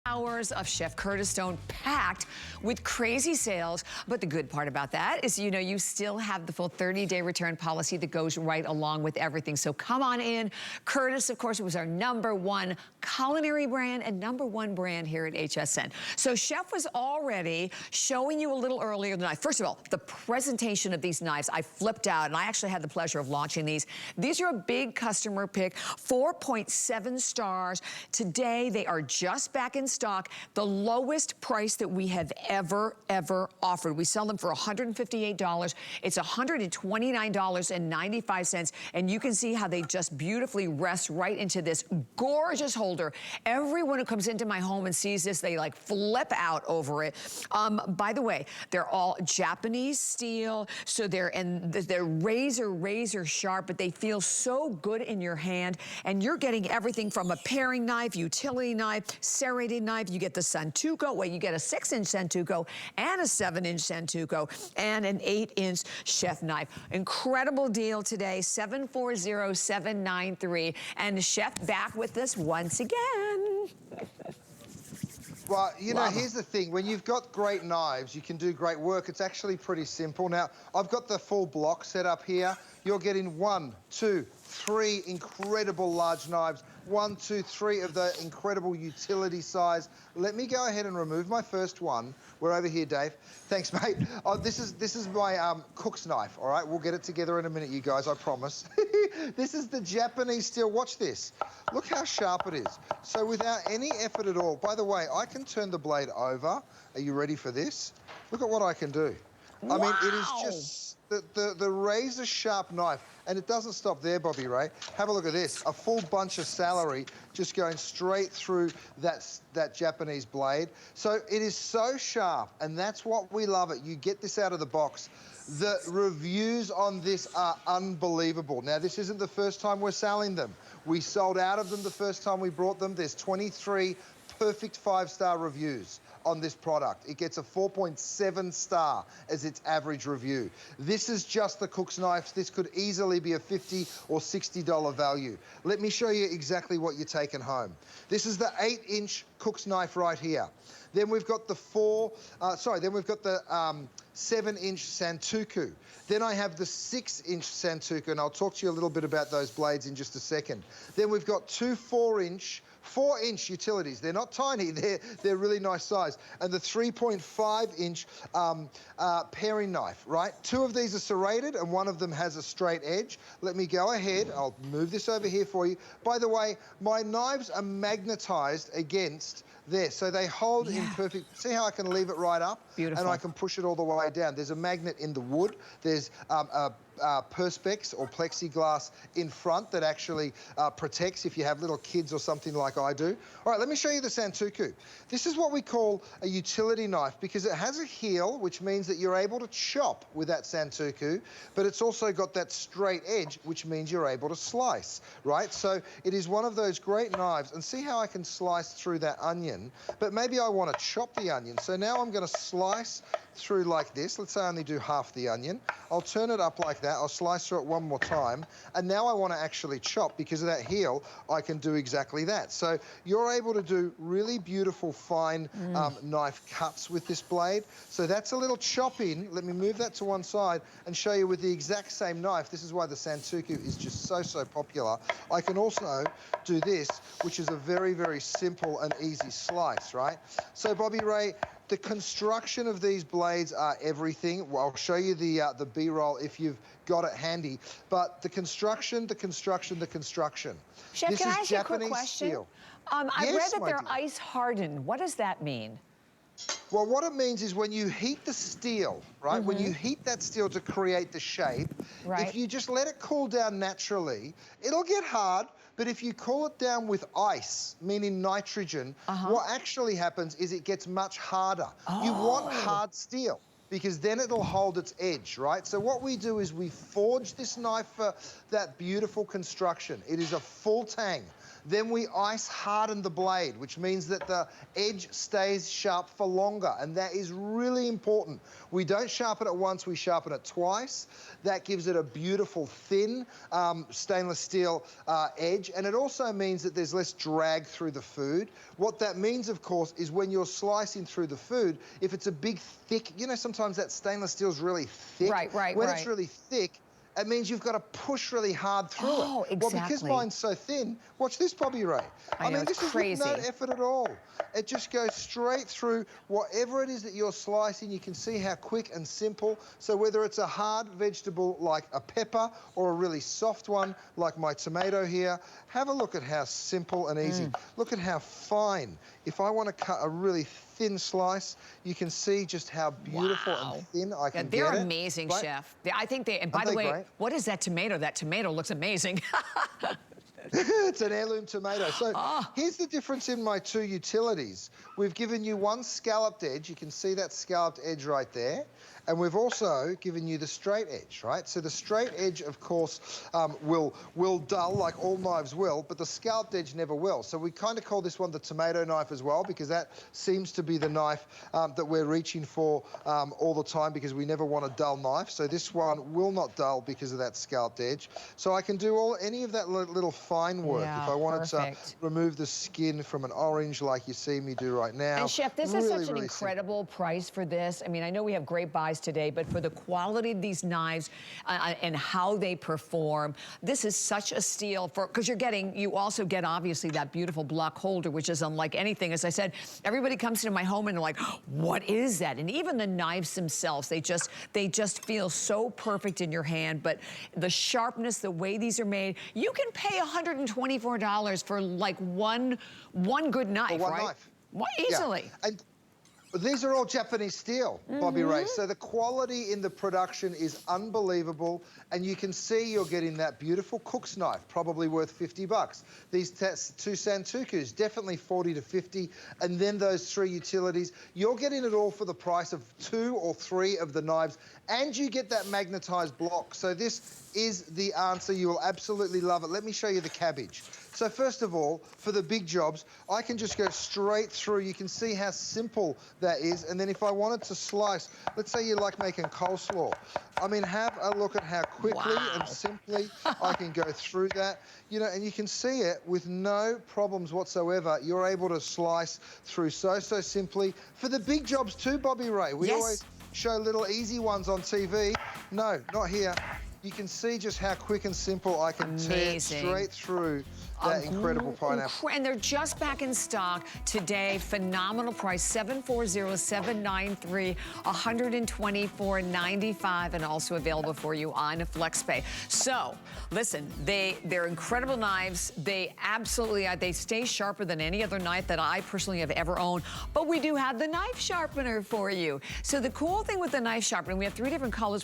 Hours of Chef Curtis Stone packed with crazy sales. But the good part about that is, you know, you still have the full 30-day return policy that goes right along with everything. So come on in. Curtis, of course, was our #1 culinary brand and #1 brand here at HSN. So Chef was already showing you a little earlier than first of all, the presentation of these knives, I flipped out, and I actually had the pleasure of launching these. These are a big customer pick, 4.7 stars. Today, they are just back in stock, the lowest price that we have ever offered. We sell them for $158. It's $129.95, and you can see how they just beautifully rest right into this gorgeous holder. Everyone who comes into my home and sees this, they like flip out over it. By the way, they're all Japanese steel, so they're razor sharp, but they feel so good in your hand, and you're getting everything from a paring knife, utility knife, serrated knife. You get the Santoku, well, you get a 6-inch Santoku and a 7-inch Santoku and an 8-inch chef knife. Incredible deal today, 740-793. And Chef back with us once again. Well, you know, here's the thing. When you've got great knives, you can do great work. It's actually pretty simple. Now, I've got the full block set up here. You're getting 1, 2, 3 incredible large knives. 1, 2, 3 of the incredible utility size. Let me go ahead and remove my first one. We're over here, Dave. Thanks, mate. Oh, this is my cook's knife, all right? We'll get it together in a minute, you guys, I promise. This is the Japanese steel. Watch this. Look how sharp it is. So without any effort at all. By the way, I can turn the blade over. Are you ready for this? Look at what I can do. Wow. I mean, it is just the razor sharp knife. And it doesn't stop there, Bobby Ray. Have a look at this. A full bunch of celery just going straight through that Japanese blade. So it is so sharp, and that's what we love it. You get this out of the box. The reviews on this are unbelievable. Now, this isn't the first time we're selling them. We sold out of them the first time we brought them. There's 23 perfect 5-star reviews on this product. It gets a 4.7 star as its average review. This is just the cook's knives. This could easily be a $50 or $60 value. Let me show you exactly what you're taking home. This is the 8-inch cook's knife right here. Then we've got the 7-inch Santoku. Then I have the 6-inch Santoku, and I'll talk to you a little bit about those blades in just a second. Then we've got 2 4-inch utilities. They're not tiny, they're really nice size. And the 3.5-inch paring knife, right? 2 of these are serrated and 1 of them has a straight edge. Let me go ahead, I'll move this over here for you. By the way, my knives are magnetized against there, so they hold in perfect, see how I can leave it right up? Beautiful. And I can push it all the way down. There's a magnet in the wood. There's perspex or plexiglass in front that actually protects if you have little kids or something like I do. All right, let me show you the Santoku. This is what we call a utility knife because it has a heel, which means that you're able to chop with that Santoku, but it's also got that straight edge, which means you're able to slice, right? So it is one of those great knives, and see how I can slice through that onion, but maybe I want to chop the onion. So now I'm going to slice through like this. Let's say I only do half the onion. I'll turn it up like that. I'll slice through it one more time. And now I want to actually chop. Because of that heel, I can do exactly that. So you're able to do really beautiful, fine knife cuts with this blade. So that's a little chopping. Let me move that to one side and show you with the exact same knife. This is why the Santoku is just so popular. I can also do this, which is a very simple and easy slice, right? So, Bobby Ray, the construction of these blades are everything. Well, I'll show you the B-roll if you've got it handy. But the construction. Chef, This can is I ask you a quick Japanese question? steel. I Yes, read that my they're dear. ice hardened. What does that mean? Well, what it means is when you heat the steel, right? When you heat that steel to create the shape, if you just let it cool down naturally, it'll get hard. But if you cool it down with ice, meaning nitrogen, what actually happens is it gets much harder. You want hard steel because then it'll hold its edge, right? So what we do is we forge this knife for that beautiful construction. It is a full tang. Then we ice harden the blade, which means that the edge stays sharp for longer, and that is really important. We don't sharpen it once, we sharpen it twice. That gives it a beautiful thin stainless steel edge, and it also means that there's less drag through the food. What that means, of course, is when you're slicing through the food, if it's a big, thick, you know, sometimes that stainless steel is really thick. Right. When it's really thick, it means you've got to push really hard through it. Oh, exactly. Well, because mine's so thin, watch this, Bobby Ray. I know, mean, this is with no effort at all. It just goes straight through whatever it is that you're slicing. You can see how quick and simple. So whether it's a hard vegetable like a pepper or a really soft one like my tomato here, have a look at how simple and easy. Look at how fine. If I want to cut a really thin slice, you can see just how beautiful and thin I can get it. They're amazing, right? Chef. I think they, and by the way, great? What is that tomato? That tomato looks amazing. It's an heirloom tomato. So here's the difference in my two utilities. We've given you one scalloped edge. You can see that scalloped edge right there. And we've also given you the straight edge, right? So the straight edge, of course, will dull like all knives will, but the scalloped edge never will. So we kind of call this one the tomato knife as well, because that seems to be the knife that we're reaching for all the time, because we never want a dull knife. So this one will not dull because of that scalloped edge. So I can do any of that little fine work. If I wanted to remove the skin from an orange like you see me do right now. And Chef, this is such an incredible price for this. I mean, I know we have great buys today, but for the quality of these knives and how they perform, this is such a steal for, because you also get obviously that beautiful block holder, which is unlike anything. As I said, everybody comes into my home and they're like, what is that? And even the knives themselves, they just feel so perfect in your hand. But the sharpness, the way these are made, you can pay $124 for like one good knife, one right? Knife. Easily. Yeah. And these are all Japanese steel, Bobby Ray. So the quality in the production is unbelievable, and you can see you're getting that beautiful cook's knife, probably worth $50. These two Santokus, definitely 40 to 50, and then those three utilities. You're getting it all for the price of 2 or 3 of the knives, and you get that magnetized block. So this is the answer. You will absolutely love it. Let me show you the cabbage. So first of all, for the big jobs, I can just go straight through. You can see how simple that is. And then if I wanted to slice, let's say you like making coleslaw. I mean, have a look at how quickly and simply I can go through that. You know, and you can see it with no problems whatsoever. You're able to slice through so simply. For the big jobs too, Bobby Ray, we always show little easy ones on TV. No, not here. You can see just how quick and simple I can tear straight through that incredible pineapple. And they're just back in stock today. Phenomenal price, $740-793, $124.95, and also available for you on FlexPay. So, listen, they're incredible knives. They absolutely are. They stay sharper than any other knife that I personally have ever owned. But we do have the knife sharpener for you. So the cool thing with the knife sharpener, we have 3 different colors.